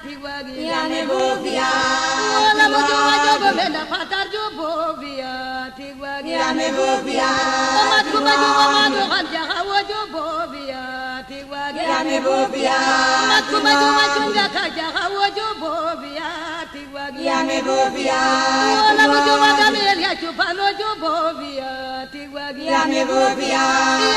Yame bovia, la mojuwa jobo mena patar jobo via, tigwa yame bovia, matuma jobo mado hanja hawa jobo via, tigwa yame bovia, matuma jobo chunga kaja hawa jobo via, tigwa yame bovia, la mojuwa gamelia chupano jobo via, tigwa yame bovia.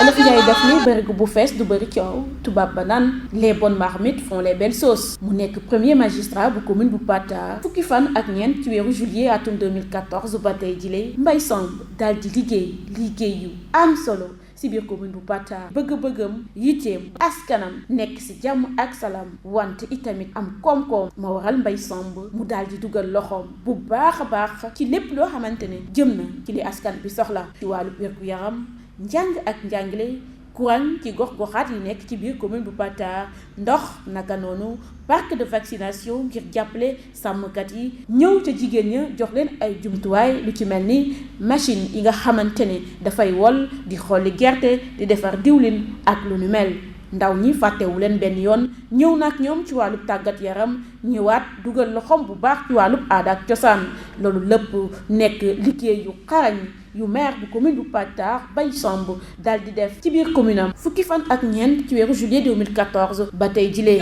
Olof Njaay daf ni bërigo bu fees du bëri coow tubaab ba naan les bonnes marmites font les belles sauces mu nekk premier magistrat bu commune bu Patar fukki fan ak ñeent ci weeru juillet atum 2014 ba tey jile Mbaye Samb daal di liggéey yu am solo ci biir commune bu Patar bëgg-bëggam yitteem askanam nekk ci jàmm ak salaam wante itamit am koom-koom ma waral Mbaye Samb mu daal di dugal loxoom bu baax a baax ci lépp loo xamante ne jëm na ci li askan bi soxla ci wàllu wér-gu-yaram njàng ak njàngale courant ci gox-goxaat yi nekk ci biir commune bu Patar ndox naka noonu parc de vaccination ngir jàppale sàmmkat yi ñëw ca jigéen ña jox leen ay jumtuwaay lu ci mel ni machine yi nga xamante ne dafay wol di xolli gerte di defar diwlin ak lu nu mel ndaw ñi fàttewu leen benn yoon ñëw nag ñoom ci wàllub tàggat yaram ñëwaat dugal loxoom bu baax ci wàllub aada ak cosaan loolu lépp nekk liggéey yu xarañ yu maire bu commune bu Patar Mbaye Samb daal di def ci biir commune am fukki fan ak ñeent ci weeru juillet 2014 ba tey jilee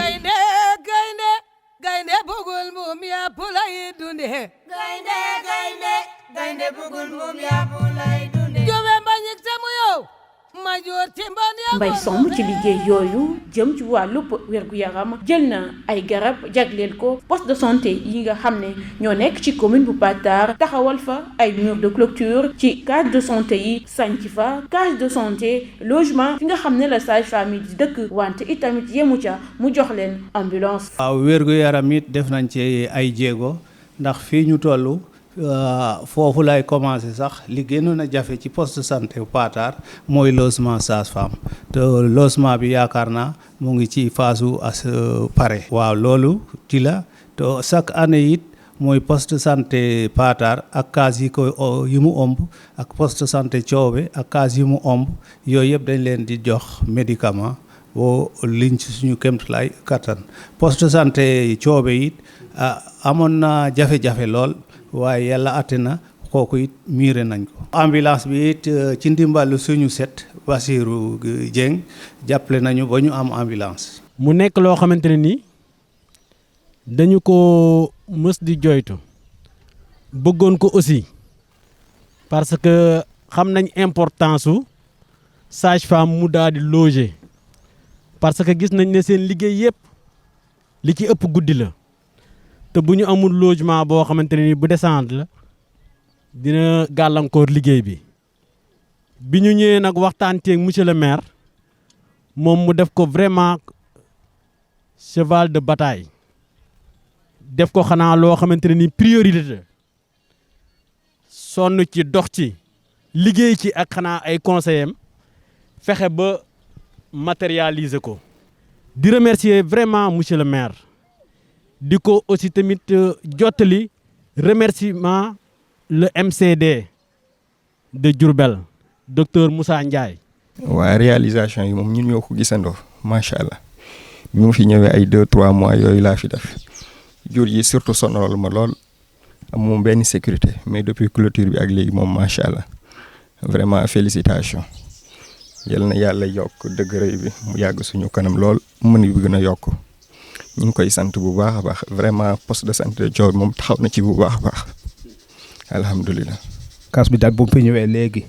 gaynde bugul mum ya pulay dunde gaynde bugul mum ya pulay dunde jowe mbañik samu yow Mbaye Samb ci liggéey yooyu jëm ci wàllub wér-gu-yaram jël na ay garab jagleel ko poste de santé yi nga xam ne ñoo nekk ci commune bu Patar taxawal fa ay mur de clôture ci case de santé yi sanc fa case de santé logement fi nga xam ne la sage-femme yi di dëkk wante itamit yemu ca mu jox leen ambulance. waaw wér-gu-yaram it def nañ ci ay jéego ndax fii ñu toll foofu lay commencé sax li gënoon a jafe ci poste de santé Patar mooy logement sage-femme te logement bi yaakaar naa mu ngi ci phase as pare. waaw loolu ci la te chaque année it mooy poste de santé Patar ak case yi mu ëmb ak poste de santé Thiobe ak case yi mu ëmb yooyu yëpp dañ leen di jox médicament boo liñ ci suñu kéemtalaay kattan poste de santé Thiobe it amoon na jafe-jafe lool. waaye yàlla atte na kooku it miire nañ ko. ambulance bi it ci ndimbalu suñu set Basirou Dieng jàppale nañu ba ñu am ambulance. mu nekk loo xamante ne ni dañu ko mës di joytu bëggoon ko aussi parce que xam nañ importance su sage-femme mu daal di loger parce que gis nañ ne seen liggéey yëpp li ci ëpp guddi la. te bu ñu amul logement boo xamante ne ni bu descendre la dina gàllankoor liggéey bi ñu ñëwee nag waxtaan teeg monsieur le maire moom mu def ko vraiment cheval de bataille def ko xanaa loo xamante ne ni priorité sonn ci dox ci liggéey ci ak xanaa ay conseillers am fexe ba matérialiser ko di remercier vraiment monsieur le maire. di ko aussi tamit jottali remerciement le MCD de Diourbel docteur Moussa Ndiaye. waaye réalisation yi moom ñun ñoo ko gisandoo macha allah bi mu fi ñëwee ay 2-3 mois yooyu laa fi def jur yi surtout sonal ma lool am moom benn sécurité mais depuis clôture bi ak léegi moom macha allah vraiment félicitations yal na yàlla yokk dëgërëy bi mu yàgg suñu kanam lool mën bi gën a yokk. ñu ngi koy sant bu baax a baax vraiment poste de santé Thiobe moom taxaw na ci bu baax a baax alhamdulilah. kaas bi daal bu mu fi ñëwee léegi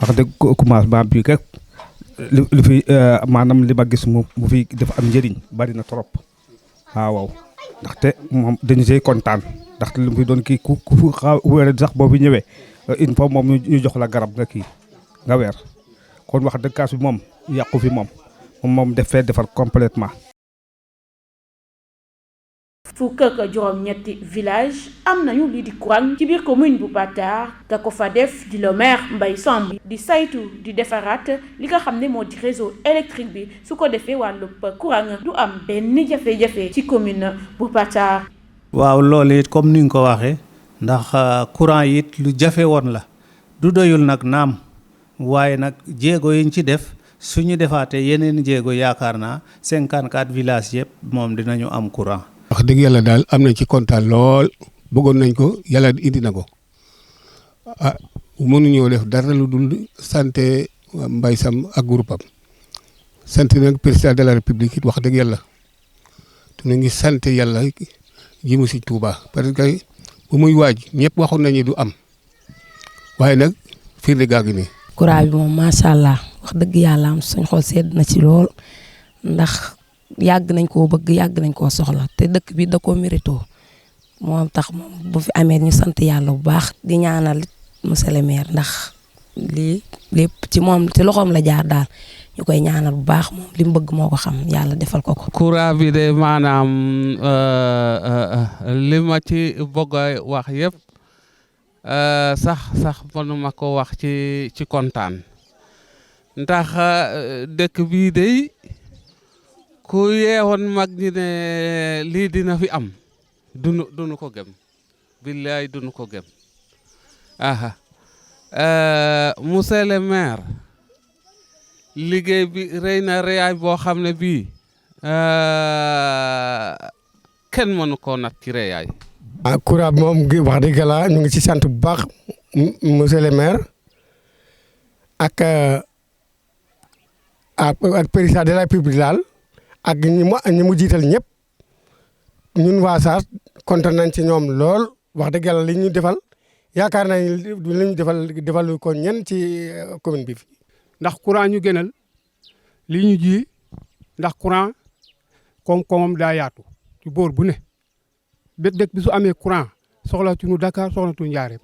wax dëgg commencement bi rek li fi maanaam li ma gis mu fi dafa am njëriñ bari na trop waaw ndaxte moom dañu see kontaan ndaxte li mu fi doon kii ku xaw wéer sax boo fi ñëwee il faut moom ñu jox la garab nga kii nga weer kon wax dëgg kaas bi moom yàqu fi moom def fee defar complètement. fukk ak juróom-ñetti village am nañu lii di courant ci biir commune bu Patar ka ko fa def di le maire Mbaye Samb di saytu di defaraat li nga xam ne moo di réseau électrique bi su ko defee wàllub courant du am benn jafe-jafe ci commune bu Patar. waaw loolu it comme ni nga ko waxee ndax courant it lu jafe woon la du doyul nag naam waaye nag jéego yiñ ci def suñu defaatee yeneen jéego yaakaar naa 54 villages yëpp moom dinañu am courant. wax dëgg yàlla daal am nañ ci kontaan lool bëggoon nañ ko yàlla indi na ko ah mënuñoo def dara lu dul sant Mbaye Sam ak groupe am sant nag président de la république it wax dëgg yàlla te ñu ngi sant yàlla ji mu si Touba parce que bu muy waaj ñëpp waxoon nañu du am waaye nag firnde gaa ngi nii. courant bi moom macha allah wax dëgg yàlla am suñ xol sedd na ci lool ndax yàgg nañ koo bëgg yàgg nañ koo soxla te dëkk bi da koo mérito moom tax moom bu fi amee ñu sant yàlla bu baax di ñaanal monsieur le maire ndax lii lépp ci moom ci loxoom la jaar daal ñu koy ñaanal bu baax moom li mu bëgg moo ko xam yàlla defal ko ko. courant bi de maanaam li ma ci bëgg a wax yëpp sax mënuma ko wax ci kontaan ndax dëkk bii de ku yeewoon mag ñi ne lii dina fi am dunu ko gëm billaay dunu ko gëm aha monsieur le maire liggéey bi rëy na rëyaay boo xam ne bii kenn mënu koo nat ci rëyaay. courant bi moom wax dëgg yàlla ñu ngi ci sant bu baax monsieur le maire ak président de la République daal ak ñi mu jiital ñëpp ñun waa Saas kontaan nañ ci ñoom lool wax dëgg yàlla li ñu defal yaakaar nañ li ñu defal ko ñen ci commune bi. ndax courant ñu gënal li ñu ji ndax courant koom-koomam daa yaatu ci boor bu ne dëkk bi su amee courant soxla tuñu Dakar soxla tuñu Njaareem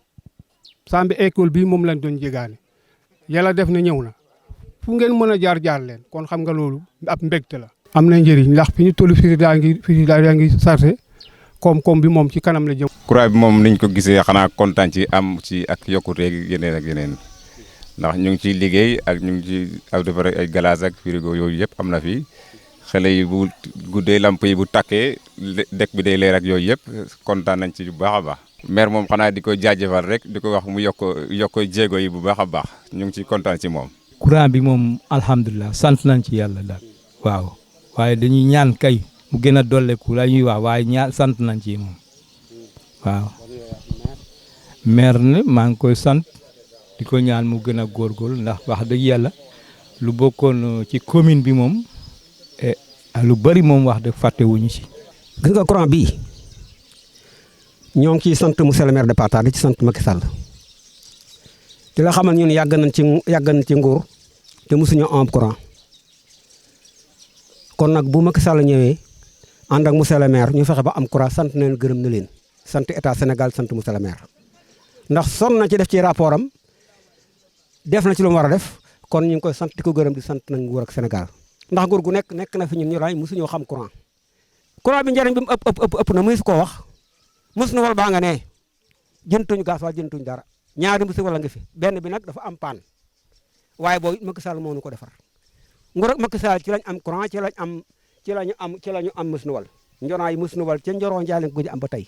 sambi école bi moom lañ doon jégaane yàlla def na ñëw na fu ngeen mën a jaar leen kon xam nga loolu ab mbégte la. am na njëriñ ndax fi ñu toll fii daa ngi sarse koom-koom bi moom ci kanam la jëm. courant bi moom niñ ko gisee xanaa kontaan ci am ci ak yokkute yeneen ak yeneen ndax ñu ngi ciy liggéey ak ñu ngi ci ak defar ay glace ak frigo yooyu yëpp am na fi xale yi bu guddee lamp yi bu takkee dëkk bi day leer ak yooyu yëpp kontaan nañ ci bu baax a baax. maire moom xanaa di ko jaajëfal rek di ko wax mu yokk jéego yi bu baax a baax ñu ngi ciy kontaan ci moom. courant bi moom alhamdulilah sant nañ ci yàlla daal waaw waaye dañuy ñaan kay mu gën a dolleeku la ñuy wax waaye ñaan sant nañ ci moom waaw maire ne maa ngi koy sant di ko ñaan mu gën a góorgóorlu ndax wax dëgg yàlla lu bokkoon ci commune bi moom lu bari moom wax dëgg fàttewuñu ci. gis nga courant bii ñoo ngi ciy sant monsieur le maire de Patar di ci sant Macky Sall di la xamal ñun yàgg nañ ci nguur te mosuñu am courant kon nag bu Macky Sall ñëwee ànd ak monsieur le maire ñu fexe ba am courant sant nañ gërëm na leen sant état Sénégal sant monsieur le maire ndax sonn na ci def ci rapport am def na ci lu mu war a def kon ñu ngi koy sant di ko gërëm di sant nañ nguur ak Sénégal ndax nguur gu nekk na fi ñun ñu raay mosuñoo xam courant bi njëriñ bi mu ëpp na mësu koo wax mos na wal baa nga ne jëntuñu gaz waa jëntuñu dara ñaari mbusi wala nga fi benn bi nag dafa am paan waaye boobu Macky Sall moo ñu ko defar nguur ak Macky Sall ci lañ am courant ci lañu am mos na wal njonaay mos na wal ca njoroo njaay lañ ko am ba tey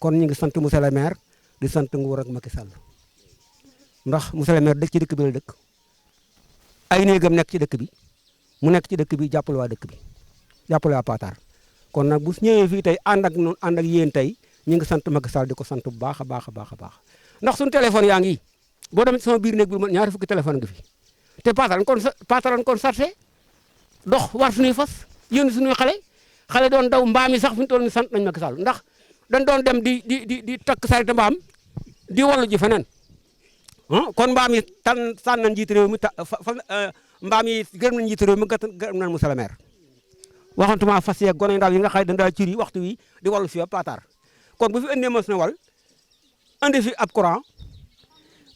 kon ñu ngi sant monsieur le maire di sant nguur ak Macky Sall ndax monsieur le maire dëkk ci dëkk bi la dëkk ay néegam nekk ci dëkk bi mu nekk ci dëkk bi jàppale waa dëkk bi jàppale waa Patar kon nag bu ñëwee fii tey ànd ak yéen tey ñu ngi sant Macky Sall di ko sant bu baax a baax a baax a baax ndax suñu téléphone yaa ngi boo demee ci sama biir néeg bi ñaari fukki téléphone nga fi te Patar kon sarse dox war suñuy fas yéen suñuy xale doon daw mbaam yi sax fi ñu toll ni sant nañ Macky Sall ndax dañ doon dem di takk sarita mbaam di wallu ji feneen kon mbaam yi sànn nañ njiitu réew mi mbaam yi gërëm nañ njiitu réew mi gërëm nañ monsieur le maire waxantuma fas yeeg gone ndaw yi nga xay dañ daa ciri waxtu wi di wallu fi Patar kon bu fi indee mos na wal andi fi ab courant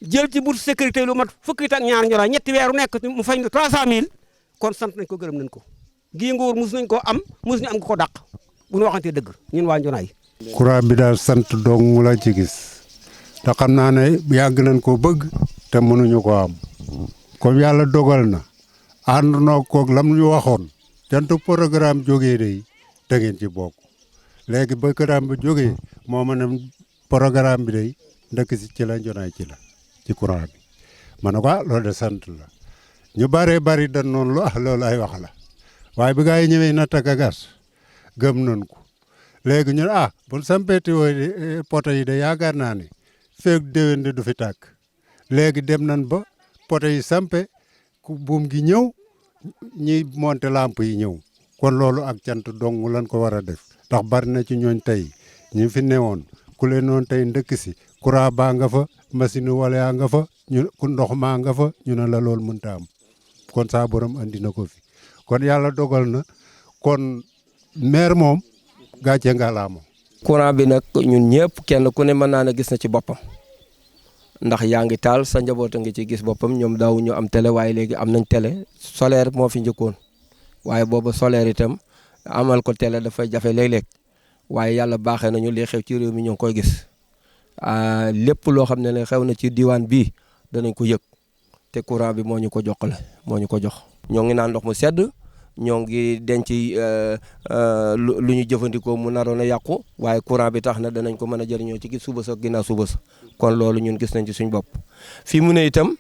jël ci bourse sécurité lu mat fukki ak ñaar ñora ñetti weeru nekk mu fay ñu 300000 kon sant nañ ko gërëm nañ ko gii nguur mus nañ ko am mus ñu am ko dàq bu ñu waxantee dëgg ñun waa Njonaay. courant bi daal sant dong mu la ci gis te xam naa ne yàgg nañ ko bëgg te mënuñu ko am comme yàlla dogal na ànd noo koog lam ñu waxoon jantu programme jógee de da ngeen ci bokk léegi ba programme bi jógee moo ma ne programme bi day ndëkk si ci la Njonaay ci la ci courant bi ma ne ko loolu de sant la ñu bari dañ noonu loolu ay wax la waaye bi gaa yi ñëwee natt ak gas gëm nañ ko léegi ñu ne bu sampee tuyau poto yi de yaakaar naa ne feeg déwén de du fi tàkk léegi dem nañ ba poto yi sampe buum gi ñëw ñi monter lampe yi ñëw kon loolu ak cant dong lan ko war a def ndax bari na ci ñooñ tey ñi fi newoon ku leen noon tey ndëkk si courant baa nga fa machine wala yaa nga fa ñu ku ndox maa nga fa ñu ne la loolu mënta am kon saa borom andi na ko fi kon yàlla dogal na kon maire moom gàcce ngalaama. courant bi nag ñun ñëpp kenn ku ne mën naa ne gis na ci boppam ndax yaa ngi taal sa njaboot a ngi ci gis boppam ñoom daaw ñu am télé waaye léegi am nañ télé solaire moo fi njëkkoon waaye booba solaire itam amal ko télé dafay jafe léeg-léeg waaye yàlla baaxee nañu li xew ci réew mi ñoo ngi koy gis lépp loo xam ne xew na ci diwaan bii danañ ko yëg te courant bi moo ñu ko jox la moo ñu ko jox. ñoo ngi naan ndox mu sedd ñoo ngi denc lu ñu jëfandikoo mu naroon a yàqu waaye courant bi tax na danañ ko mën a jëriñoo ci suba sa ginnaaw suba sa kon loolu ñun gis nañ ci suñ bopp. fii mu ne itam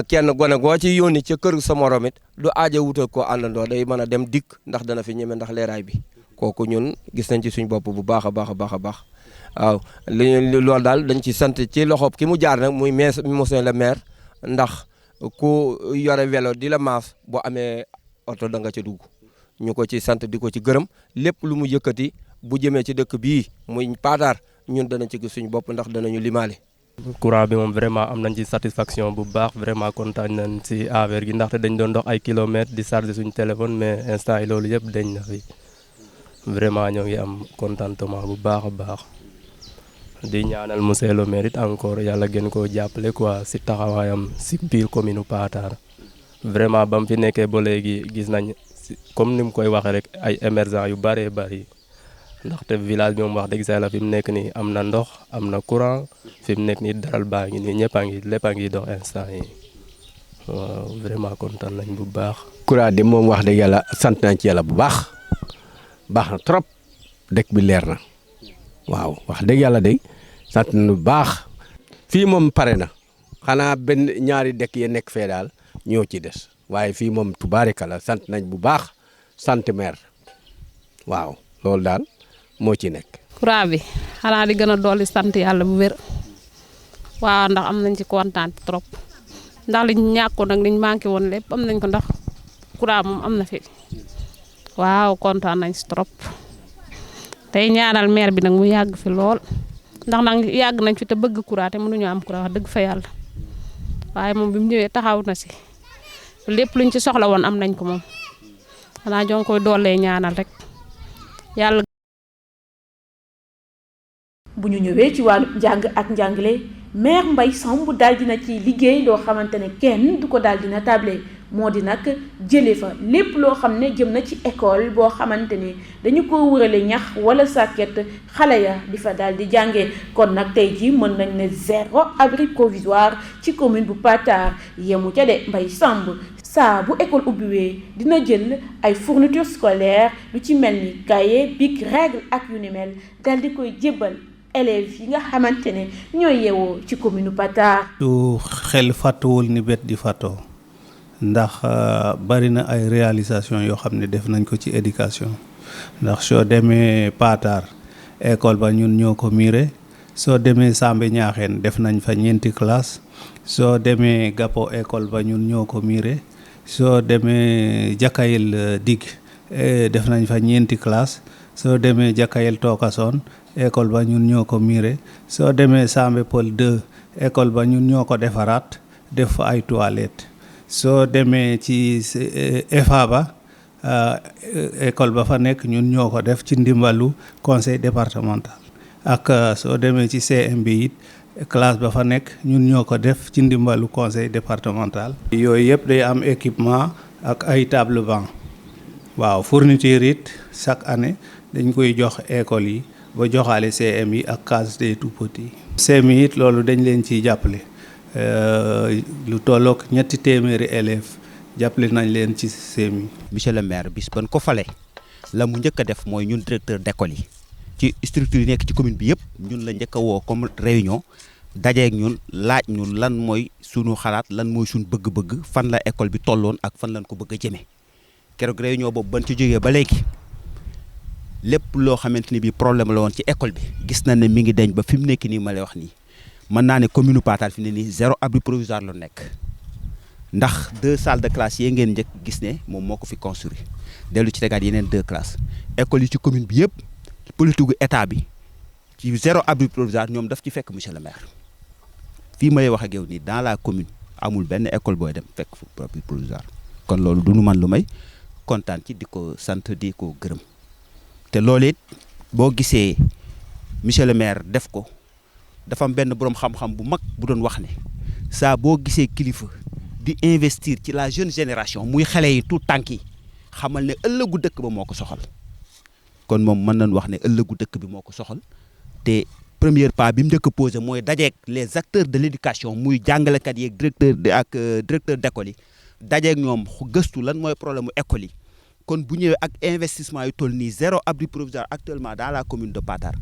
kenn gone goo ci yónni ca kër sa morom it du aaja wutal koo àndandoo day mën a dem dikk ndax dana fi ñeme ndax leeraay bi kooku ñun gis nañ ci suñ bopp bu baax a baax a baax a baax waaw loolu daal dañ ci sant ci loxob ki mu jaar nag muy monsieur le maire ndax ku yore vélo di la maas boo amee oto da nga ca dugg ñu ko ci sant di ko ci gërëm lépp lu mu yëkkati bu jëmee ci dëkk bii muy Patar ñun danañ ci gis suñu bopp ndax danañu limaale. courant bi moom vraiment am nañ ci satisfaction bu baax vraiment kontaan nañ ci affaire gi ndaxte dañ doon dox ay kilomètres di charger suñu téléphone mais instant yi loolu yëpp dañ na fi vraiment ñoo ngi am contentement bu baax a baax di ñaanal monsieur le maire it encore yàlla gën koo jàppale quoi ci taxawaayam ci biir commune Patar vraiment ba mu fi nekkee ba léegi gis nañ comme ni mu koy waxee rek ay émergents yu bëree bëri ndaxte village bi moom wax dëgg la fi mu nekk nii am na ndox am na courant fi mu nekk nii daral baa ngi nii ñëpp a ngi lépp a ngi dox instant yi waaw vraiment kontaan nañ bu baax. courant de moom wax dëgg yàlla sant nañ ci yàlla bu baax baax na trop dëkk bi leer na waaw wax dëgg yàlla de sant nañu bu baax. fii moom pare na xanaa benn ñaari dëkk yi nekk fee daal ñoo ci des waaye fii moom tubaarikala sant nañ bu baax sant maire waaw loolu daal moo ci nekk. courant bi xanaa di gën a dolli sant yàlla bu wér waaw ndax am nañ ci kontaan trop ndax liñ ñàkkoon nag liñ manqué woon lépp am nañ ko ndax courant moom am na fi waaw kontaan nañ si trop tey ñaanal maire bi nag mu yàgg fi lool ndax nag yàgg nañ fi te bëgg courant te mënuñu am courant wax dëgg fa yàlla waaye moom bi mu ñëwee taxaw na si lépp luñ ci soxla woon am nañ ko moom xanaa joo ngi koy doolee ñaanal rek yàlla. bu ñu ñëwee ci wàllu njàng ak njàngale maire Mbaye Samb daal dina ci liggéey loo xamante ne kenn du ko daal dina table moo di nag jëlee fa lépp loo xam ne jëm na ci école boo xamante ne dañu ko wërale ñax wala sàkket xale ya di fa daal di jàngee kon nag tey jii mën nañ ne 0 abri provisoire ci commune bu Patar yemu ca de Mbaye Samb saa bu école ubbiwee dina jël ay fournitures scolaires lu ci mel ni cahier bic règle ak yu ni mel daal di koy jébbal élèves yi nga xamante ne ñooy yeewoo ci commune Patar. du xel fàttewul ni bet di fàttoo ndax bari na ay réalisation yoo xam ne def nañ ko ci éducation ndax soo demee Patar école ba ñun ñoo ko miire soo demee Sambe Ñaaxeen def nañ fa 4 classe soo demee Gapo école ba ñun ñoo ko miire soo demee Jakayel Dig def nañ fa 4 classe soo demee Jakayel Tokason école ba ñun ñoo ko miire soo demee Sambe Pël 2 école ba ñun ñoo ko defaraat def fa ay toilettes soo demee ci EFA ba école ba fa nekk ñun ñoo ko def ci ndimbalu conseil départemental ak soo demee ci CM bi it classe ba fa nekk ñun ñoo ko def ci ndimbalu conseil départemental. yooyu yëpp day am équipement ak ay table banc waaw fourniture it chaque année dañ koy jox école yi ba joxaale CM yi ak case des tout petits. CM yi it loolu dañ leen ciy jàppale lu tollook 300 élèves jàppale nañ leen ci CM yi. monsieur le maire bis ban ko fale la mu njëkk a def mooy ñun directeur d'école yi ci structure yi nekk ci commune bi yëpp ñun la njëkk a woo comme réunion dajeeg ñun laaj ñun lan mooy sunu xalaat lan mooy suñu bëgg-bëgg fan la école bi tolloon ak fan lañ ko bëgg a jëmee keroog réunion boobu ban ci jógee ba léegi lépp loo xamante ni bii problème la woon ci école bi gis na ne mi ngi deñ ba fi mu nekk nii ma lay wax nii mën naa ne commune Patar fi ne nii 0 abri provisoire la nekk ndax 2 salles de classe yi ngeen njëkk gis ne moom moo ko fi construit dellu ci tegaat yeneen 2 classes école yi ci commune bi yëpp politique gu état bi ci 0 abri provisoire ñoom daf ci fekk monsieur le maire fii may wax ak yow nii dans la commune amul benn école booy dem fekk fu abri provisoire kon loolu du nu man lu may kontaan ci di ko sant di ko gërëm te loolu it boo gisee monsieur le maire def ko dafa am benn boroom xam-xam bu mag bu doon wax ne saa boo gisee kilifa di investir ci la jeune génération muy xale yi tout tànk yi xamal ne ëllëgu dëkk ba moo ko soxal kon moom mën nañu wax ne ëllëgu dëkk bi moo ko soxal te premier pas bi mu njëkk a posé mooy dajeeg les acteurs de l'éducation muy jàngalekat yi ak directeur d'école yi dajeeg ñoom gëstu lan mooy problème mu école yi kon bu ñëwee ak investissement yu toll nii 0 abri provisoire actuellement dans la commune de Patar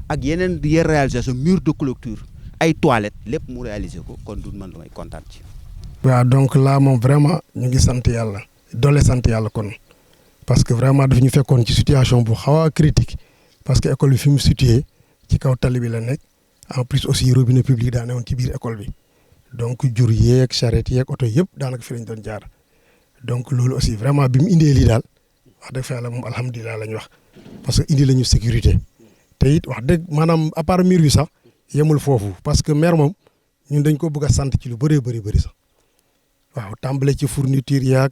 ak yeneen réalisation mur de clôture ay toilettes lépp mu réaliser ko kon du man lu may kontaan ci. waaw donc là moom vraiment ñu ngi sant yàlla doole sant yàlla kon parce que vraiment daf ñu fekkoon ci situation bu xaw a critique parce que école bi fi mu situé ci kaw tali bi la nekk en plus aussi robinet public daa newoon ci biir école bi donc jur yeeg charrette yeeg oto yëpp daanaka fi lañ doon jaar donc loolu aussi vraiment bi mu indee lii daal wax dëgg fa yàlla moom alhamdulilah la ñu wax parce que indi la ñu sécurité te it wax dëgg maanaam à part mur bi sax yemul foofu parce que maire moom ñun dañ ko bëgg a sant ci lu bëree bëri sax waaw tàmbale ci fourniture yaag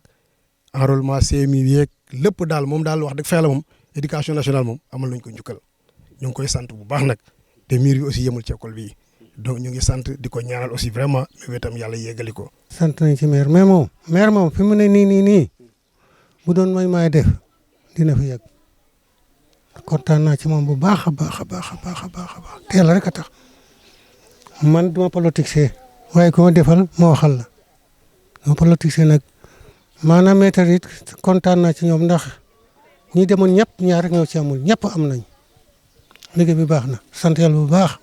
enrôlement CMU yeeg lépp daal moom daal wax dëgg fa yàlla moom éducation nationale moom amal nañ ko njukkal ñu ngi koy sant bu baax nag te mur yi aussi yemul ci école bi donc ñu ngi sant di ko ñaanal aussi vraiment mais itam yàlla yeggali ko. sant nañ ci maire mais moom fi mu ne nii bu doon may def dina fi yegg kontaan naa ci moom bu baax a baax teel rek a tax man duma politicien waaye ku ma defal ma waxal la duma politicien nag maanaam maître it kontaan naa ci ñoom ndax ñi demoon ñëpp ñaar rek ñoo ci amul ñëpp am nañ liggéey bi baax na sant yàlla bu baax.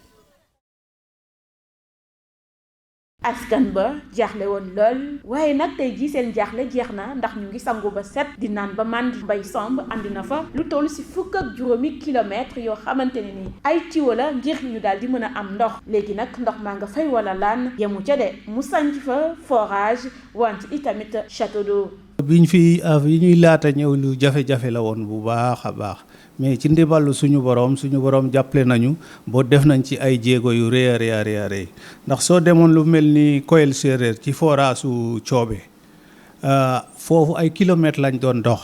askan ba jaaxle woon lool waaye nag tey jii seen jaaxle jeex na ndax ñu ngi sangu ba set di naan ba màndi Mbaye Samb andi na fa lu toll si 10 ak juróomi kilomètres yoo xamante ne ni ay tiwo la ngir ñu daal di mën a am ndox léegi nag ndox maa nga fay wala laan yemu ca de mu sanc fa forage wante itamit château d'eau. biñ fi yi ñuy laata ñëw lu jafe-jafe la woon bu baax a baax mais ci ndimbalu suñu borom jàppale nañu boo def nañ ci ay jéego yu rëy a rëy ndax soo demoon lu mel ni Koyel Séeréer ci forage su Coobe foofu ay kilomètres lañ doon dox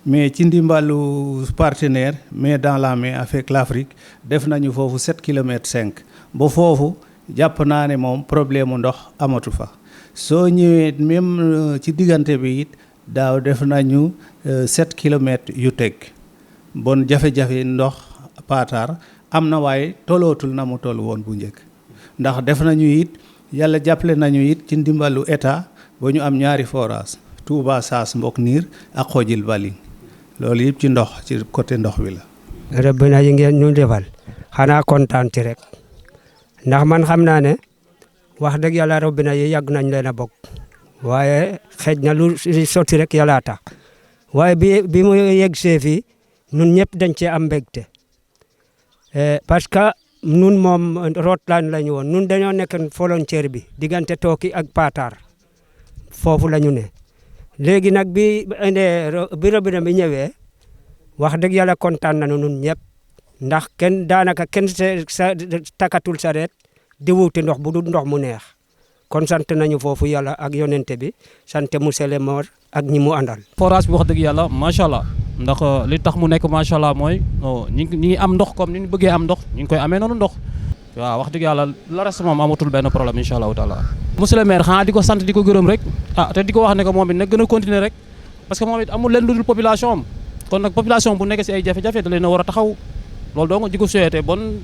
mais ci ndimbalu partenaire mais dans la main avec l'Afrique def nañu foofu 7 kilomètres 5 ba foofu jàpp naa ne moom problème mu ndox amatu fa soo ñëwee même ci diggante bi it daaw def nañu 7 kilomètres yu teg bon jafe-jafe ndox Patar am na waaye tollootul na mu toll woon bu njëkk ndax def nañu it yàlla jàppale nañu it ci ndimbalu état ba ñu am ñaari forage Touba Saas Mbok Niir ak Xojil Baling loolu yëpp ci ndox ci côté ndox bi la. rabbina yi ngeen ñu defal xanaa kontaan ci rek ndax man xam naa ne wax dëgg yàlla rabbina yi yàgg nañ leen a bokk waaye xëj na lu sotti rek yàlla tax waaye bi mu yegg see fii nun ñëpp dañ cee am mbégte parce que nun moom Rootlaan la ñu woon nun dañoo nekk frontière bi diggante Tooki ak Patar foofu la ñu ne léegi nag bi robinet bi ñëwee wax dëgg yàlla kontaan nañu nun ñëpp ndax daanaka kenn sa takatul sareet di wuti ndox bu dul ndox mu neex kon sant nañu foofu yàlla ak yonente bi sant monsieur le maire ak ñi mu àndal. forage bi wax dëgg yàlla macha allah ndax li tax mu nekk macha allah mooy ñi ngi am ndox comme ni ñu bëggee am ndox ñu ngi koy amee noonu ndox waaw wax dëgg yàlla le reste moom amatul benn problème incha allahu taala. monsieur le maire xanaa di ko sant di ko gërëm rek te di ko wax ne que moom it nag gën a continuer rek parce que moom it amul leen lu dul population am kon nag population bu nekk si ay jafe-jafe da leen a war a taxaw loolu doo nga di ko souhaité bon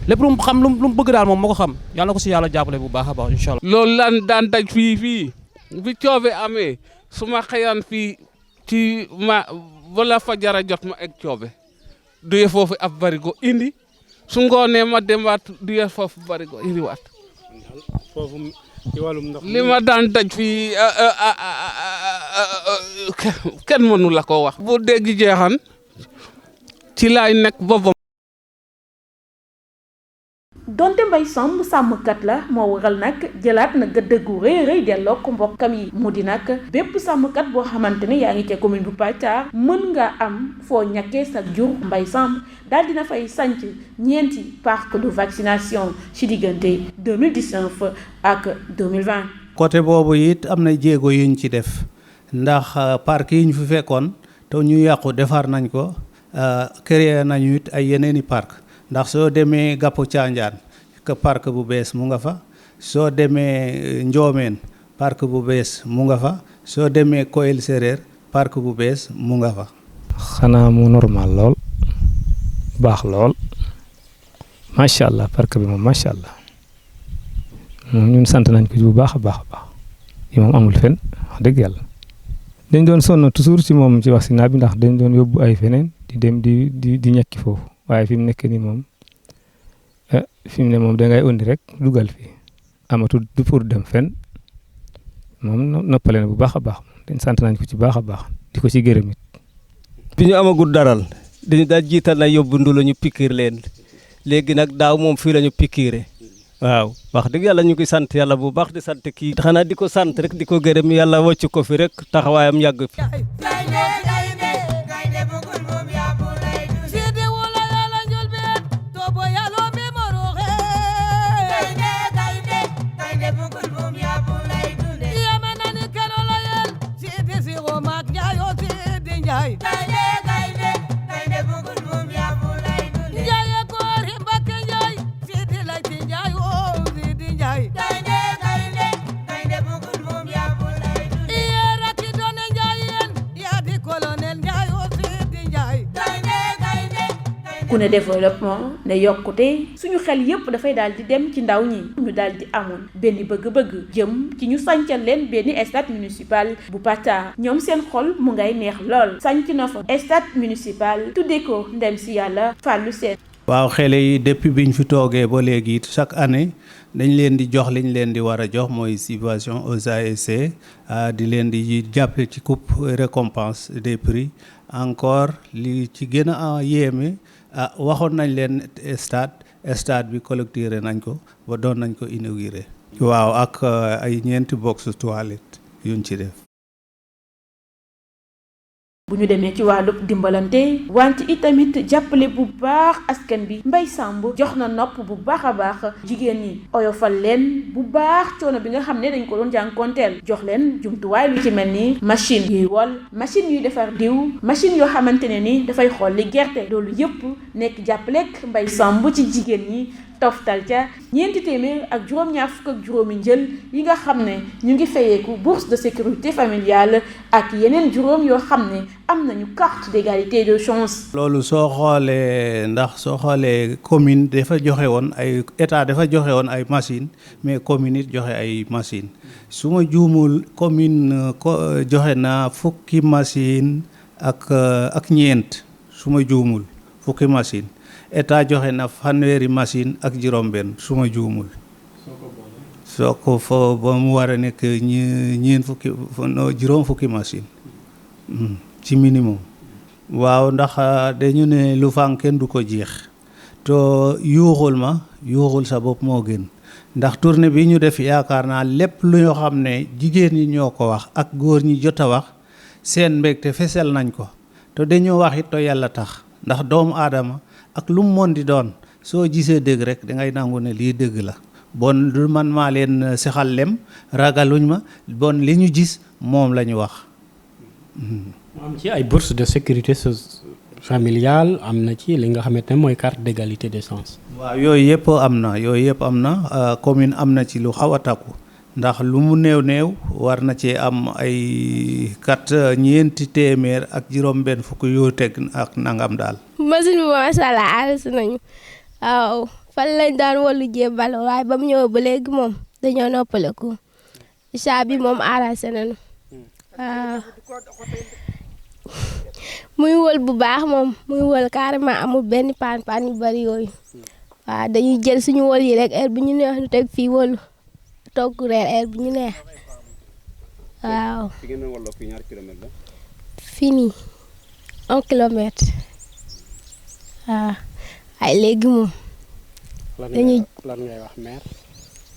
lépp lu mu xam lu mu bëgg daal moom moo ko xam yàlla na ko si yàlla jàppale bu baax a baax incha allah. loolu lan daan daj fii bi coobe amee su ma xëyaan fii ci wala fa jara jot ma egg coobe duye foofu ab barigo indi su ngoonee ma demaat duye foofu barigo indi waat foofu ci wàllum ndox li ma daan daj fii kenn mënu la ko wax bu dégg jeexan ci laay nekk boppam. donte Mbaye Samb sàmmkat la moo waral nag jëlaat na gëdd gu rëy rëy delloo ko mbokkam yi mu di nag bépp sàmmkat boo xamante ne yaa ngi ca commune bu Patar mën nga am foo ñàkkee sa jur. Mbaye Samb daal dina fay sanc ñeenti parc de vaccination ci diggante 2019 ak 2020. côté boobu it am na jéego yuñ ci def ndax parc yi ñu fi fekkoon te ñu yàqu defar nañ ko créer nañu it ay yeneeni parc ndax soo demee Gàppu Canjaan que parc bu bees mu nga fa soo demee Njoomeen parc bu bees mu nga fa soo demee Koyel Séréer parc bu bees mu nga fa. xanaa mu normal lool baax lool macha allah parc bi moom macha allah moom ñun sant nañ ko bu baax a baax a baax yi moom amul fen wax dëgg yàlla. dañ doon sonn toujours ci moom ci vaccinat bi ndax dañ doon yóbbu ay feneen di dem di ñàkki foofu waaye fi mu nekk nii moom fi mu ne moom dangay undi rek dugal fii amatul du pour dem fen moom noppale na bu baax a baax dañ sant nañ ko ci baax a baax di ko ci gërëm it. bi ñu amagul daral dañu daal jiital na yóbbu ndu ñu pikiir leen léegi nag daaw moom fii la ñu pikiire waaw wax dëgg yàlla ñu ngi sant yàlla bu baax di sant kii xanaa di ko sant rek di ko gërëm yàlla wàcc ko fi rek taxawaayam yàgg fi. ku ne développement ne yokkute suñu xel yépp dafay daal di dem ci ndaw ñi ñu daal di amoon benn bëgg-bëgg jëm ci ñu sàncal leen benn stade municipal bu Patar ñoom seen xol mu ngay neex lool sànc na fa stade municipal tuddee ko ndem si yàlla Fallou Sène. waaw xale yi depuis biñ fi toogee ba léegi it chaque année dañ leen di jox liñ leen di war a jox mooy subvention aux ASC di leen di jàppale ci coupe récompense des prix encore li ci gën a yéeme waxoon nañ leen stade bi collecté nañ ko ba doon nañ ko inauguré. waaw ak ay ñeenti box toilette yuñ ci def. bu ñu demee ci wàllub dimbalante wante itamit jàppale bu baax askan bi Mbaye Samb jox na nopp bu baax a baax jigéen ñi oyofal leen bu baax coono bi nga xam ne dañ ko doon jànkonteel jox leen jumtuwaay lu ci mel ni machine yuy wol machine yuy defar diw machine yoo xamante ne ni dafay xolli gerte loolu yëpp nekk jàppalek Mbaye Samb ci jigéen ñi toftal ca ñeenti téeméer ak juróom-ñaar fukk ak juróomi njël yi nga xam ne ñu ngi fayeeku bourse de sécurité familiale ak yeneen juróom yoo xam ne am nañu carte d'égalité de chance. loolu soo xoolee commune dafa joxe woon ay état dafa joxe woon ay machine mais commune it joxe ay machine su ma juumul commune joxe na fukki machine ak ñeent su ma juumul fukki machine état joxe na fanweeri machine ak juróom-benn su ma juumul soo ko fo ba mu war a nekk ñeent fukki juróom fukki machine ci minimum. waaw ndax dañu ne lu fànn kenn du ko jeex to yuuxul sa bopp moo gën ndax tournée bi ñu def yaakaar naa lépp lu ñoo xam ne jigéen ñi ñoo ko wax ak góor ñi jot a wax seen mbégte fesel nañ ko te dañoo wax it to yàlla tax ndax doomu aadama ak lu mu mën di doon soo gisee dëgg rek dangay nangu ne lii dëgg la bon du man maa leen sexal lem ragaluñ ma bon li ñu gis moom la ñu wax. am ci ay bourse de sécurité familiale am na ci li nga xamante ne mooy carte d'égalité des chances. waaw yooyu yëpp am na commune am na ci lu xaw a takku ndax lu mu néew war na cee am ay ñeenti téeméer ak juróom-benn fukk yoo teg ak nangam daal. machine bi macha allah arrêté nañu waaw fan lañ daan wàllu jébbal waaye ba mu ñëw ba léegi moom dañoo noppaleku saa bi moom arrêté nañu waaw. muy wël bu baax moom muy wël carrément amul benn paan yu bari yooyu waaw dañuy jël suñu wël yi rek heure bi ñu neex ñu teg fii wëlu togg reer heure bi ñu neex waaw. fii nii 1 kilomètre. waaw ay léegi moom dañuy lan ngay wax maire.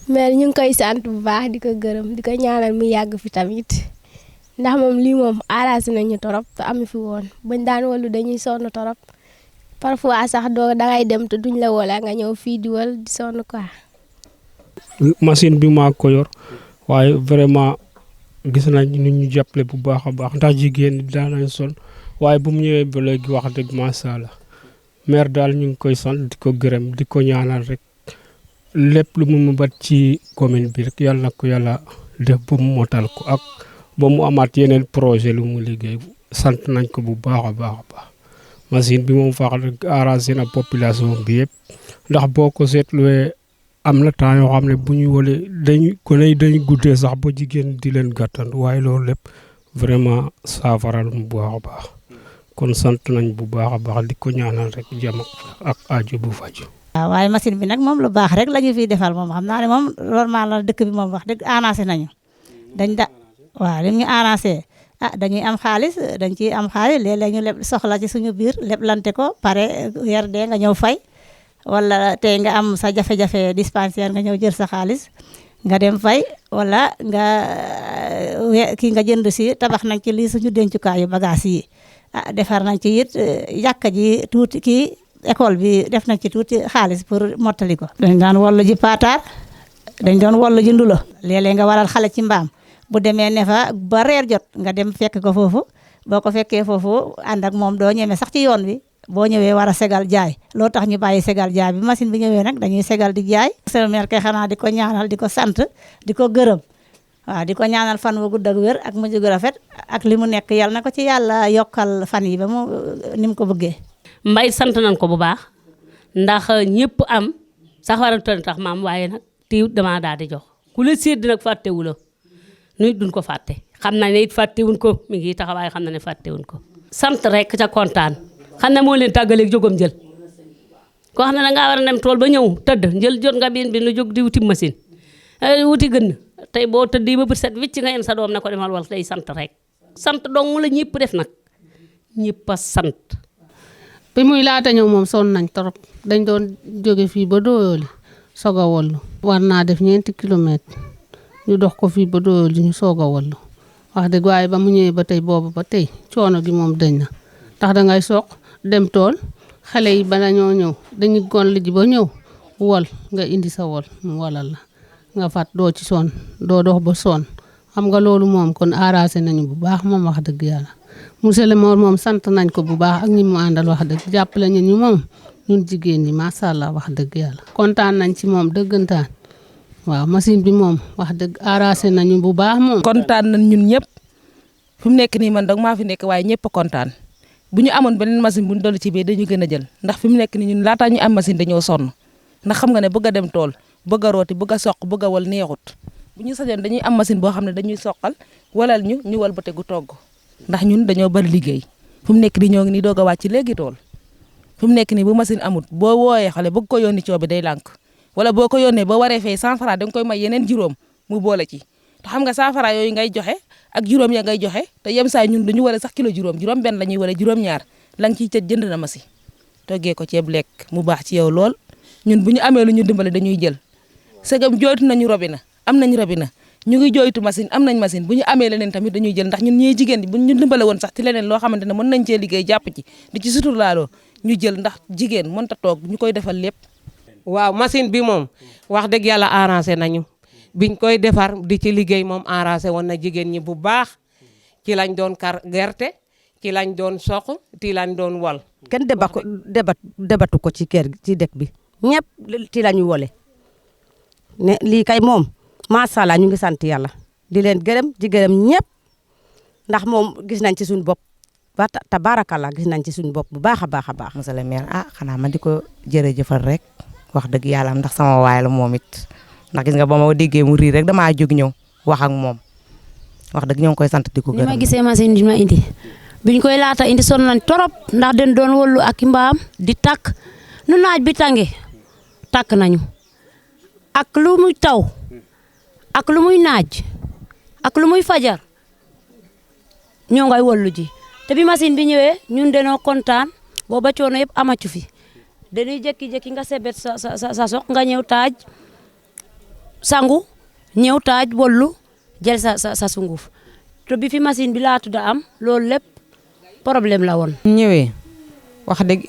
maire ñu ngi koy sant bu baax di ko gërëm di ko ñaanal mu yàgg fi tamit ndax moom lii moom arrangé nañu torop te amu fi woon bañ daan wallu dañuy sonn torop parfois sax doo dangay dem te duñ la wala nga ñëw fii di wal di sonn quoi. machine bi maa ko yor waaye vraiment gis nañ ni ñu jàppale bu baax a baax ndax jigéen ñi daan nañ sol waaye bu mu ñëwee ba léegi wax dëgg macha allah maire daal ñu ngi koy sant di ko gërëm di ko ñaanal rek lépp lu mu bat ci commune bi rek yàlla na ko yàlla def ba mu motal ko ak ba mu amaat yeneen projet lu mu liggéey sant nañ ko bu baax a baax a baax machine bi moom faax rek arrangé na population bi yëpp ndax boo ko seetluwee am na temps yoo xam ne bu ñu wole dañuy guddee sax ba jigéen di leen gàttandu waaye loolu lépp vraiment saafaral mu baax a baax kon sant nañ bu baax a baax di ko ñaanal rek jàmm ak aajo bu faju waaw waaye machine bi nag moom lu baax rek la ñu fiy defal moom xam naa ne moom normal la dëkk bi moom wax dëgg arrangé nañu waaw li ñu arrangé dañuy am xaalis dañ ciy am xaalis léeg-léeg ñu leb soxla ci suñu biir leblante ko pare weer dee nga ñëw fay wala tey nga am sa jafe-jafe dispensaire nga ñëw jël sa xaalis nga dem fay wala nga kii nga jënd si tabax nañ ci lii suñu dencukaayu bagage yi defar nañ ci it jàkka ji tuuti kii école bi def nañ ci tuuti xaalis pour mottali ko. dañ daan wollu ji paataar dañ doon wollu ji ndulo léeg-léeg nga waral xale ci mbaam bu demee ne fa ba reer jot nga dem fekk ko foofu boo ko fekkee foofu ànd ak moom doo ñeme sax ci yoon wi boo ñëwee war a segal jaay loo tax ñu bàyyi segal jaay bi machine bi ñëwee nag dañuy segal di jaay. monsieur le maire kay xanaa di ko ñaanal di ko sant di ko gërëm waaw di ko ñaanal fan wu gudd ak wér ak mujj gu rafet ak li mu nekk yàlla na ko ci yàlla yokkal fan yi ba mu ni mu ko bëggee. mbay sant nañ ko bu baax ndax ñëpp am sax war a tax maam waaye nag tiiw dama daal di jox ku la sédd nag fàttewu la nuy duñ ko fàtte xam na ne it fàttewuñ ko mi ngi taxawaay xam na ne fàttewuñ ko sant rek ca kontaan xam ne moo leen tàggaleeg jógam jël koo xam ne dangaa war a dem tool ba ñëw tëdd njël jot nga biin bi nu jóg di wuti machine wuti gën tey boo tëddee ba bët set wicc nga en sa doom ne ko demal wal day sant rek sant dong la ñëpp def nag ñëpp a sant. bi muy laata ñëw moom sonn nañ trop dañ doon jóge fii ba Doyooli soog a wallu war naa def 4 kilomètres ñu dox ko fii ba Doyooli ñu soog a wallu wax dëgg waaye ba mu ñëwee ba tey boobu ba tey coono gi moom dañ na ndax dangay soq dem tool xale yi bala ñoo ñëw dañuy gon ji ba ñëw wol nga indi sa wol mu walal la nga fat doo ci sonn doo dox ba sonn xam nga loolu moom kon arrangé nañu bu baax moom wax dëgg yàlla monsieur le maire moom sant nañ ko bu baax ak ñi mu àndal wax dëgg jàppale ñu moom ñun jigéen ñi macha allah wax dëgg yàlla kontaan nañ ci moom dëggantaan waaw machine bi moom wax dëgg arrangé nañu bu baax moom. kontaan nañ ñun ñëpp fi mu nekk nii man dong maa fi nekk waaye ñëpp a kontaan bu ñu amoon beneen machine bu ñu dolli ci biir dañu gën a jël ndax fi mu nekk nii ñun laataa ñu am machine dañoo sonn ndax xam nga ne bëgg a dem tool bëgg a rooti bëgg a soq bëgg a wal neexut bu ñu sañoon dañuy am machine boo xam ne dañuy soqal walal ñu wal ba tegu togg ndax ñun dañoo bari liggéey fu mu nekk nii ñoo ngi nii doog a wàcc léegi tool fu mu nekk nii bu machine amut boo wooyee xale bëgg ko yónni coobi day lànk wala boo ko yónnee ba waree fay 100 francs da nga koy may yeneen juróom mu boole ci te xam nga 100 francs yooyu ngay joxe ak juróom ya ngay joxe te yem saa ñun duñu wala sax kilo juróom benn la ñuy wala juróom-ñaar la nga ciy tëj jënd na ma si toggee ko ceeb lekk mu baax ci yow lool ñun bu ñu amee lu ñu dimbale dañuy jël segam jooytu nañu robina am nañ robina ñu ngi jooytu machine am nañ machine bu ñu amee leneen tamit dañuy jël ndax ñun ñii jigéen ñi bu ñu dimbale woon sax ci leneen loo xamante ne mën nañ cee liggéey jàpp ci di ci suturlaaloo ñu jël ndax jigéen mënta toog ñu koy defal lépp. waaw machine bi moom wax dëgg yàlla arrangé nañu biñ koy defar di ci liggéey moom arrangé woon na jigéen ñi bu baax ci lañ doon kar gerte ci lañ doon soq ci lañ doon wol. kenn debatu ko ci kër ci dëkk bi ñëpp ci la ñu wole ne lii kay moom macha allah ñu ngi sant yàlla di leen gërëm di gërëm ñëpp ndax moom gis nañ ci suñu bopp ba tabarakallah gis nañ ci suñu bopp bu baax a baax a baax. monsieur le maire xanaa ma di ko jërëjëfal rek wax dëgg yàlla ndax sama waay la moom it ndax gis nga ba ma déggee mu riir rek damaa jóg ñëw wax ak moom wax dëgg ñoo ngi koy sant di ko gërëm. ni ma gisee machine bi ma indi biñ koy laata indi sonn nañ torop ndax den doon wolu ak mbaam di takk nu naaj bi tànge takk nañu ak lu muy taw ak lu muy naaj ak lu muy fajar ñoo ngay wollu ji te bi machine bi ñëwee ñun denoo kontaan booba coono yëpp amatu fi dañuy jékki-jékki nga sebet sa soq nga ñëw taaj sangu ñëw taaj bollu jël sa sunguf te bi fi machine bi laatu da am loolu lépp problème la woon. ñëwee wax dëgg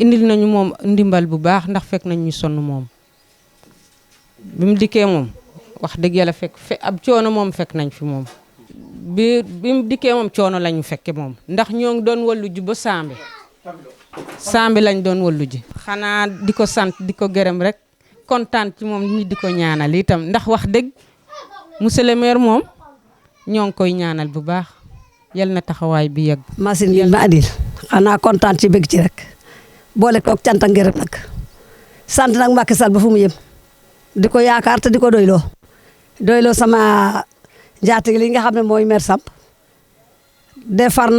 indil nañu moom ndimbal bu baax ndax fekk nañ ñu sonn moom bi mu dikkee moom wax dëgg yàlla fekk ab coono moom fekk nañ fi moom bi mu dikkee moom coono lañu fekke moom ndax ñoo ngi doon wallu ji ba Sambe lañ doon wallu ji. xanaa di ko sant di ko gërëm rek kontaan ci moom ñi di ko ñaanal itam ndax wax dëgg monsieur le maire moom ñoo ngi koy ñaanal bu baax yal na taxawaay bi yegg. machine bi ma andil xanaa kontaan ci bëgg ci rek boole koog cant ak ngërëm nag sant nag Macky Sall ba fu mu yëm di ko yaakaar te di ko doyloo sama njaatige li nga xam ne mooy maire Samb defaral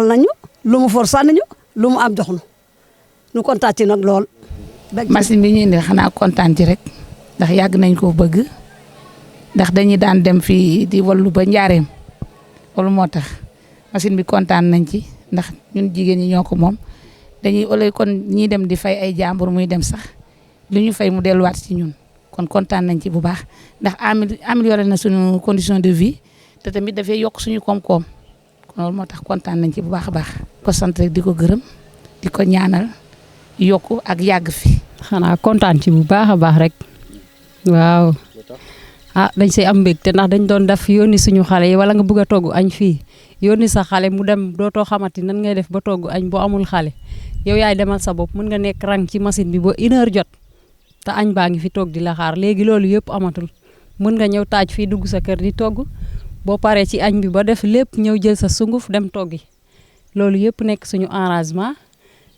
nañu lu mu for sànni ñu lu mu am jox nu kontaan ci nag lool. machine bi ñu indi xanaa kontaan ci rek ndax yàgg nañ koo bëgg ndax dañuy daan dem fii di wallu ba njaareem loolu moo tax machine bi kontaan nañ ci ndax ñun jigéen ñi ñoo ko moom dañuy ole kon ñiy dem di fay ay jàmbur muy dem sax lu ñu fay mu delluwaat ci ñun kon kontaan nañ ci bu baax ndax amélioré na suñu condition de vie te tamit dafay yokk suñu koom-koom kon loolu moo tax kontaan nañ ci bu baax a baax ko sant rek di ko gërëm di ko ñaanal yokku ak yàgg fi. xanaa kontaan ci bu baax a baax rek waaw dañ say am mbégte ndax dañ doon def yónni suñu xale yi wala nga bëgg a togg añ fii yónni sa xale mu dem dootoo xamati nan ngay def ba togg añ boo amul xale yow yaay demal sa bopp mën nga nekk rang ci machine bi ba 1 heure jot te añ baa ngi fi toog di la xaar léegi loolu yëpp amatul mën nga ñëw taaj fii dugg sa kër di togg boo paree ci añ bi ba def lépp ñëw jël sa sunguf dem toggi loolu yëpp nekk suñu arrangement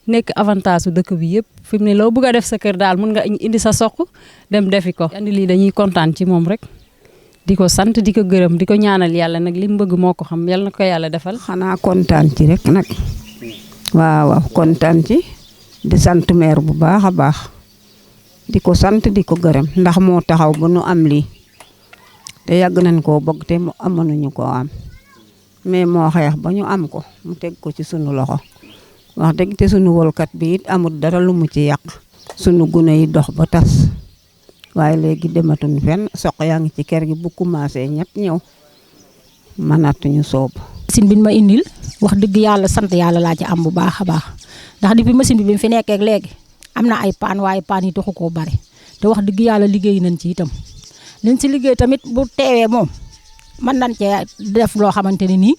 nekk avantage su dëkk bi yëpp fi mu ne loo bëgg a def sa kër daal mën nga indi sa soq dem defi ko. andi lii dañuy kontaan ci moom rek di ko sant di ko gërëm di ko ñaanal yàlla nag li mu bëgg moo ko xam yal na ko yàlla defal. xanaa kontaan ci rek nag waaw kontaan ci di sant maire bu baax a baax di ko sant di ko gërëm ndax moo taxaw ba nu am lii te yàgg nañ koo bëgg te mu amoon koo am mais moo xeex ba ñu am ko mu teg ko ci sunu loxo. wax dëgg te sunu wolkat bi it amul dara lu mu ci yàq sunu gune yi dox ba tas waaye léegi dematuñ fenn soq yaa ngi ci kër gi bu commencé ñett ñëw mënatuñu soob. machine bi ma indil wax dëgg yàlla sant yàlla laa ci am bu baax a baax ndax depuis machine bi mu fi nekkee ak léegi am na ay paan waaye paan yi taxu koo bari te wax dëgg yàlla liggéey nañ ci itam liñ ci liggéey tamit bu teewee moom mën nañ cee def loo xamante ne nii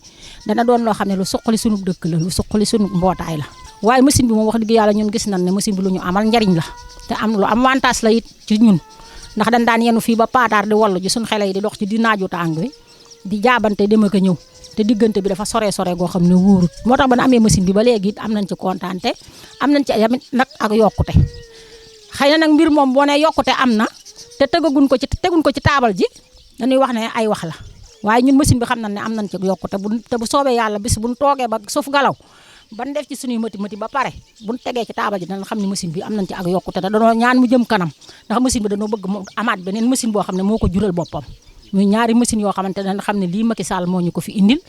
dana doon loo xam ne lu suqali sunu dëkk la lu suqali sunu mbootaay la waaye machine bi moom wax dëgg yàlla ñun gis nañ ne machine bi lu ñu amal njariñ la te am lu am avantage la it ci ñun ndax dañ daan yenu fii ba paataar di wallu ji suñu xale yi di dox ci di naaju tàng wi di jaabante dem ak a ñëw te diggante bi dafa sore goo xam ne wóorut moo tax ba na amee machine bi ba léegi it am nañ ci kontaante am nañ ci tamit nag ak yokkute xëy na nag mbir moom boo nee yokkute am na te teguñ ko ci taabal ji dañuy wax ne ay wax la waaye ñun machine bi xam nañ ne am nañ ci yokkute te bu soobee yàlla bis buñ toogee ba suuf galaw ban def ci suñuy mëti ba pare buñ tegee ci taabal ji danañ xam ne machine bi am nañ ci ak yokkute te danoo ñaan mu jëm kanam ndax machine bi dañoo bëgg mu amaat beneen machine boo xam ne moo ko jural boppam muy ñaari machine yoo xamante ne xam ne lii Macky Sall moo ñu ko fi indil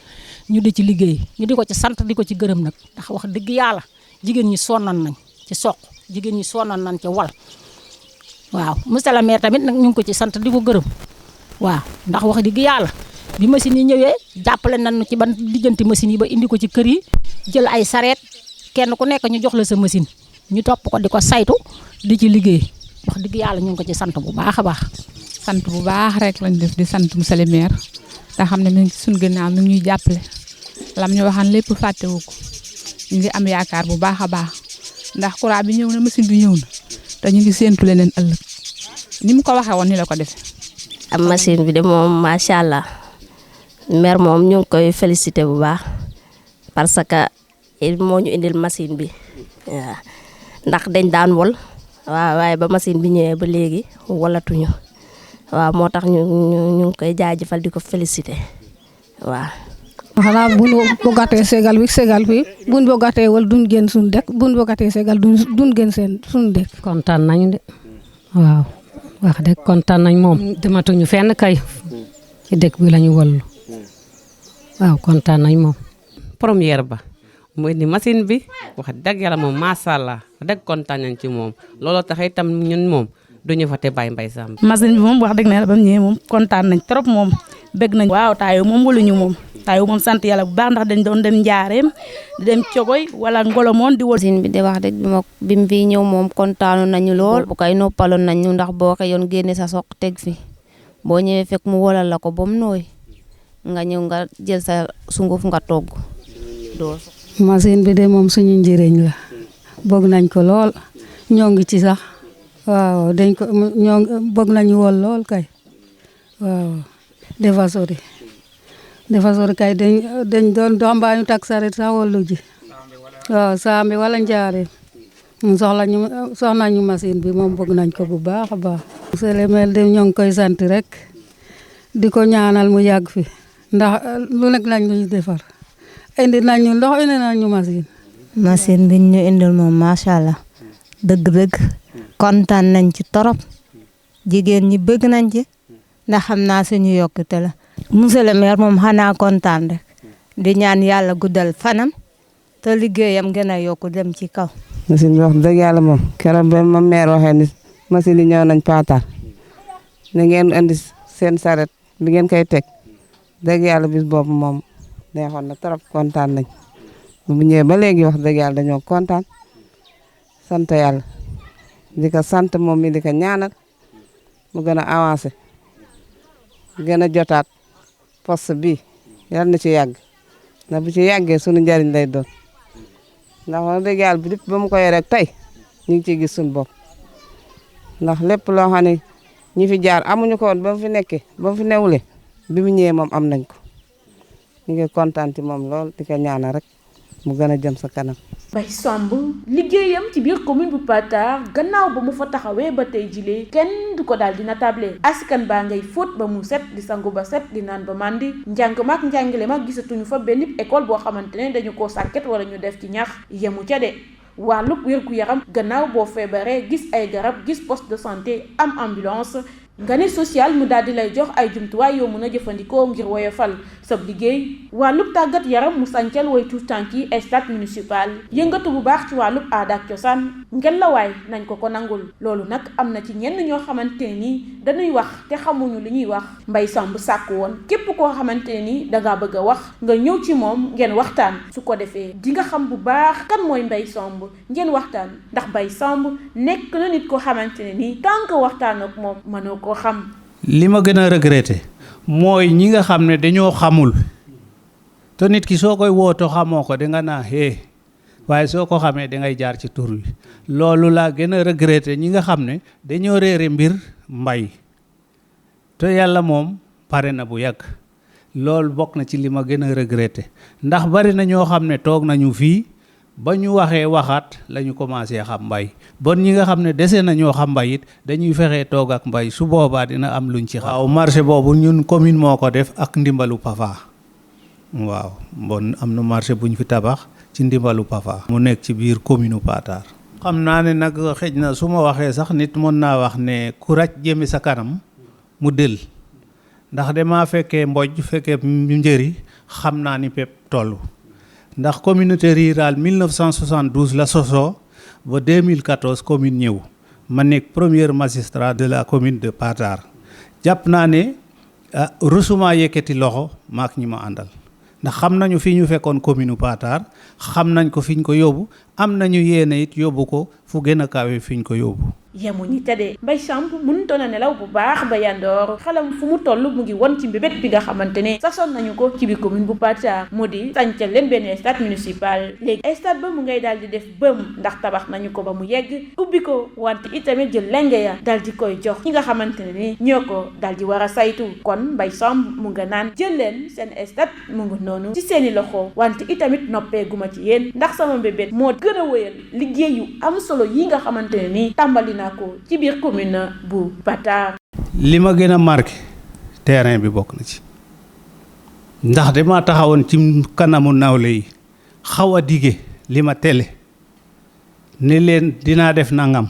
ñu di ci liggéey ñu di ko ci sant di ko ci gërëm nag ndax wax dëgg yàlla jigéen ñi sonnan nañ ci soq jigéen ñi sonnan nañ ci wal waaw monsieur le maire tamit nag ñu ngi ko ci sant di ko gërëm waaw ndax wax dëgg yàlla bi machine yi ñëwee jàppale nañu ci ban lijjanti machine yi ba indi ko ci kër yi jël ay sareet kenn ku nekk ñu jox la sa machine ñu topp ko di ko saytu di ci liggéey wax dëgg yàlla ñu ngi ko ci sant bu baax a baax. sant bu baax rek lañ def di sant monsieur le maire te xam ne mi ngi suñu ginnaaw mi ngi ñuy jàppale lam ñu waxaan lépp fàttewu ko ñu ngi am yaakaar bu baax a baax ndax courant bi ñëw na machine bi ñëw na te ñu ngi séentu leneen ëllëg ni mu ko waxee woon ni la ko defee. am machine bi de moom macha allah maire moom ñu ngi koy félicité bu baax parce que moo ñu indil machine bi waaw ndax dañ daan wol waaw waaye ba machine bi ñëwee ba léegi wolatuñu waaw moo tax ñu ngi koy jaajëfal di ko félicité waaw. xanaa bu ñu bëggatee segal bi bu ñu bëggatee wal duñ génn suñu dëkk bu ñu bëggatee segal duñ génn suñu dëkk. kontaan nañu de waaw wax dëgg kontaan nañ moom dematuñu fenn kay ci dëkk bi lañu wallu waaw kontaan nañ moom. première ba mu indi machine bi wax dëgg yàlla moom macha allah dëgg kontaan nañ ci moom looloo tax itam ñun moom duñu fa te bàyyi Mbaye Samb. machine bi moom wax dëgg na ba mu ñëwee moom kontaan nañ trop moom bëgg nañ. waaw taayu moom woluñu moom taayu moom sant yàlla bu baax ndax dañ doon dem njaareem di dem cogoy wala ngolomoon di wol. machine bi de wax dëgg bi mu fi ñëw moom kontaanu nañu lool bu koy noppaloon nañu ndax boo xëyoon génne sa soq teg fi boo ñëwee fekk mu wolal la ko ba mu nooy nga ñëw nga jël sa sunguf nga togg doo. machine bi de moom suñu njëriñ la bëgg nañ ko lool ñoo ngi ci sax waaw dañ ko bëgg nañu wol lool kay waaw dafa sori kay dañ doon dox mbaa ñu tak saret sax wollu ji waaw Sambe wala Njaare soxla ñu machine bi moom bëgg nañ ko bu baax a baax. monsieur le maire de ñoo ngi koy sant rek di ko ñaanal mu yàgg fi ndax lu nekk lañ ñu defar indi nañ ñu ndox indi nañ ñu machine. machine bi ñu indil moom macha allah dëgg-dëgg kontaan nañ ci torop jigéen ñi bëgg nañ ci ndax xam naa suñu yokkute la. monsieur le maire moom xanaa kontaan rek di ñaan yàlla guddal fanam te liggéeyam gën a yokku dem ci kaw. machine bi wax dëgg yàlla moom keroog ba ma maire waxee ni machine yi ñëw nañ Paatar na ngeen indi seen saret bi ngeen koy teg dëgg yàlla bis boobu moom neexoon na trop kontaan nañ bu ñëwee ba léegi wax dëgg yàlla dañoo kontaan sant yàlla di ko sant moom mi di ko ñaanal mu gën a avancé gën a jotaat poste bi yal na ci yàgg ndax bu ci yàggee sunu njariñ lay doon ndax wax dëgg yàlla bi ba mu ko yoree tey ñu ngi ciy gis suñu bopp ndax lépp loo xam ne ñi fi jaar amuñu ko woon ba mu fi nekkee ba mu fi newule bi mu ñëwee moom am nañ ko ñu ngi kontaan ci moom lool di ko ñaanal rek mu gën a jëm sa kanam. Mbaye Samb liggéeyam ci biir commune bu Patar gannaaw ba mu fa taxawee ba tey jilee kenn du ko daal di natable askan baa ngay fóot ba mu set di sangu ba set di naan ba màndi njàng mag njàngale mag gisatuñu fa benn école boo xamante ne dañu koo sàkket wala ñu def ci ñax yemu ca de wàllub wér-gu-yaram gannaaw boo feebaree gis ay garab gis poste de santé am ambulance nga ne social mu daal di lay jox ay jumtuwaay yoo mën a jëfandikoo ngir woyofal sab liggéey wàllub tàggat yaram mu sàncal way tuut tànk yi stade municipal yëngatu bu baax ci wàllub aada ak cosaan ngel la waay nañ ko nangul loolu nag am na ci ñenn ñoo xamante ne nii dañuy wax te xamuñu li ñuy wax Mbaye Samb sàkk woon képp koo xamante ne nii dangaa bëgg a wax nga ñëw ci moom ngeen waxtaan su ko defee di nga xam bu baax kan mooy Mbaye Samb ngeen waxtaan ndax Mbaye Samb nekk na nit koo xamante ne nii tant que waxtaan ak moom mënoo koo xam. li ma gën a regretté mooy ñi nga xam ne dañoo xamul te nit ki soo koy wooto xamoo ko danga naa waaye soo ko xamee dangay jaar ci tur wi loolu laa gën a regretté ñi nga xam ne dañoo réere mbir mbay te yàlla moom pare na bu yàgg loolu bokk na ci li ma gën a regretté ndax bari na ñoo xam ne toog nañu fii ba ñu waxee waxaat la ñu commencé xam mbay bon ñi nga xam ne dese nañoo xam mbay it dañuy fexee toog ak mbay su boobaa dina am luñ ci xam. waaw marché boobu ñun commune moo ko def ak ndimbalu PAFA waaw bon am na marché buñ fi tabax ci ndimbalu PAFA mu nekk ci biir commune Patar. xam naa ne nag xëj na su ma waxee sax nit mën naa wax ne ku raj jëmi sa kanam mu dël ndax damaa fekkee mboj fekkee njëri xam naa ni pépp toll. ndax communauté rurale 1972 la sosoo ba 2014 commune ñëw ma nekk premier magistrat de la commune de Patar jàpp naa ne rusuma yëkkati loxo maak ñi ma àndal ndax xam nañu fi ñu fekkoon commune Patar xam nañ ko fi ñu ko yóbbu am nañu yéene it yóbbu ko fu gën a kawe fi ñu ko yóbbu. yemuñu tëddee Mbaye Samb mënutoon a nelaw bu baax ba yandoor xelam fu mu toll mu ngi won ci mbébét bi nga xamante ne sasoon nañu ko ci biir commune bu Patar mu di sàncal leen benn stade municipal léegi stade ba mu ngay daal di def bëm ndax tabax nañu ko ba mu yegg ubbi ko wante itamit jël lenge ya daal di koy jox ñi nga xamante ne ni ñoo ko daal di war a saytu kon Mbaye Samb mu nga naan jël leen seen stade mu ngi noonu ci seeni loxo wante itamit noppee guma ci yéen ndax sama mbébét moo gën a wëyal liggéey yu am solo yi nga xamante ne ni tàmbali ko ci biir commune bu Patar. li ma gën a marqué terrain bi bokk na ci ndax dama taxawoon ci kanamu nawle yi xaw a dige li ma tele ne leen dinaa def nangam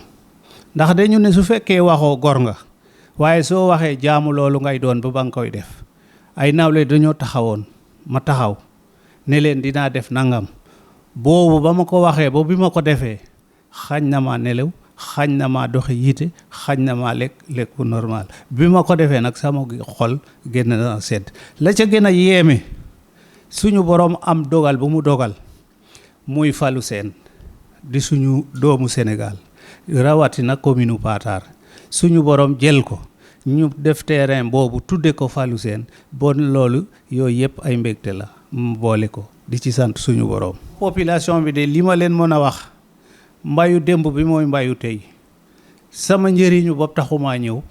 ndax dañu ne su fekkee waxoo gor nga waaye soo waxee jaamu loolu ngay doon ba nga koy def ay nawle dañoo taxawoon ma taxaw ne leen dinaa def nangam boobu ba ma ko waxee ba bi ma ko defee xañ na maa nelaw xañ na maa doxe yiite xañ na maa lekk bu normal bi ma ko defee nag sama xol génn na sedd la ca gën a yéeme suñu borom am dogal bu mu dogal muy Fallou Sène di suñu doomu Sénégal rawatina commune Patar suñu borom jël ko ñu def terrain boobu tudde ko Fallou Sène bon loolu yooyu yëpp ay mbégte la mu boole ko di ci sant suñu borom. population bi de li ma leen mën a wax mbayu démb bi mooy mbayu tey sama njëriñu bopp taxumaa ñëw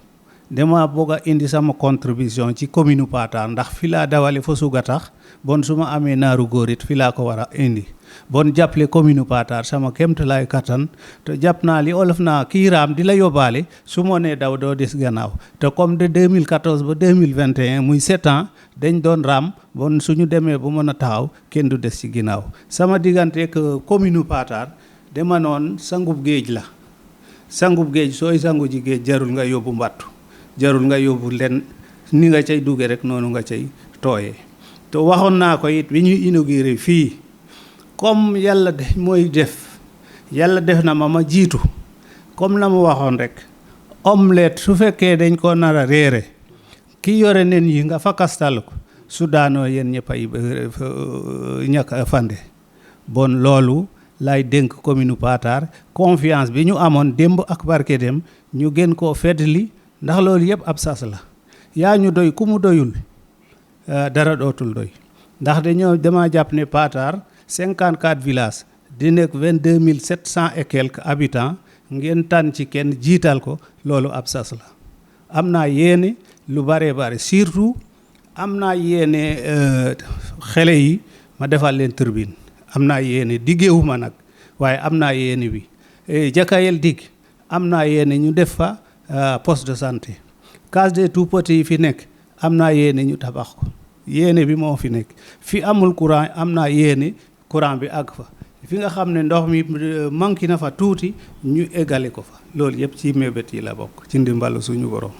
dama bëgg a indi sama contribution ci commune Patar ndax fi laa dawale fa suga tax bon su ma amee naaru góor it fi laa ko war a indi bon jàppale commune Patar sama kéemtalaay kattan te jàpp naa li olof naa kii raam di la yóbbaale su ma nee daw doo des gannaaw te comme de 2014 ba 2021 muy 7 ans dañ doon raam bon suñu demee ba mën a taxaw kenn du des ci ginnaaw sama diggante ak commune Patar dama noon sangub géej la sangub géej sooy sangu ji géej jarul nga yóbbu mbattu jarul nga yóbbu len ni nga cay duggee rek noonu nga cay tooyee te waxoon naa ko it bi ñuy inauguré fii comme yàlla de mooy def yàlla def na ma jiitu comme la mu waxoon rek omelette su fekkee dañ ko nar a réere ki yore nen yi nga fakastal ko su daanoo yéen ñëpp ay ñàkk a fande bon loolu lay dénk commune Patar confiance bi ñu amoon démb ak barke dem ñu gën koo feddali ndax loolu yëpp ab sas la yaa ñu doy ku mu doyul dara dootul doy ndax dama jàpp ne Patar 54 villages di nekk 22 700 et quelques habitants ngeen tànn ci kenn jiital ko loolu ab sas la am naa yéene lu bare bare surtout am naa yéene xale yi ma defal leen turbine am naa yéene diggeewuma nag waaye am naa yéene bi Jakayel digg am naa yéene ñu def fa poste de santé case des tout petits yi fi nekk am naa yéene ñu tabax ko yéene bi moo fi nekk fi amul courant am naa yéene courant bi àgg fa fi nga xam ne ndox mi manqué na fa tuuti ñu égale ko fa loolu yëpp ci mébét yi la bokk ci ndimbalu suñu borom.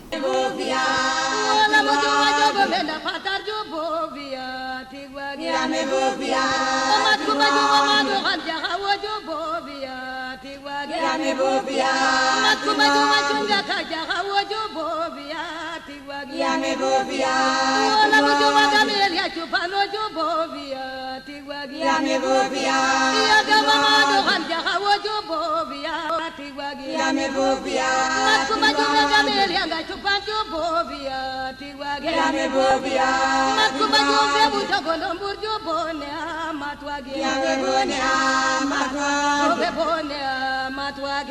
Matwa